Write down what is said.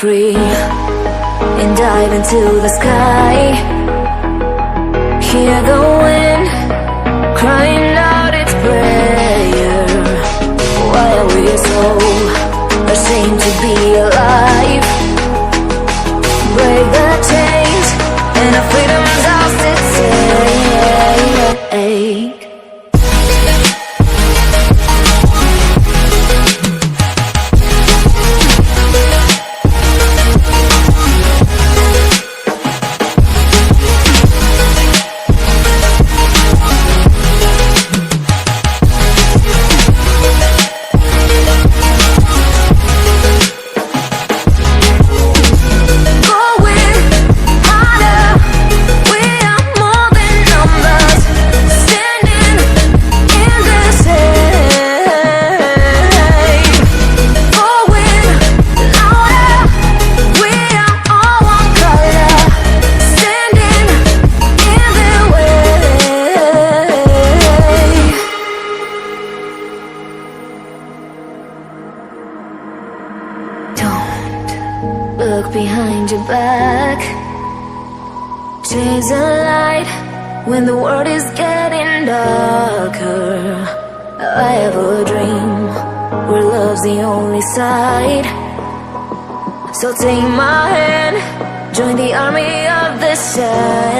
free and dive into the sky. Hear the wind crying out its prayer. Why are we so ashamed to be alive? Break the chains and our freedom's ours to take. Look behind your back. Chase a light when the world is getting darker. I have a dream where love's the only side. So take my hand, join the army of the side.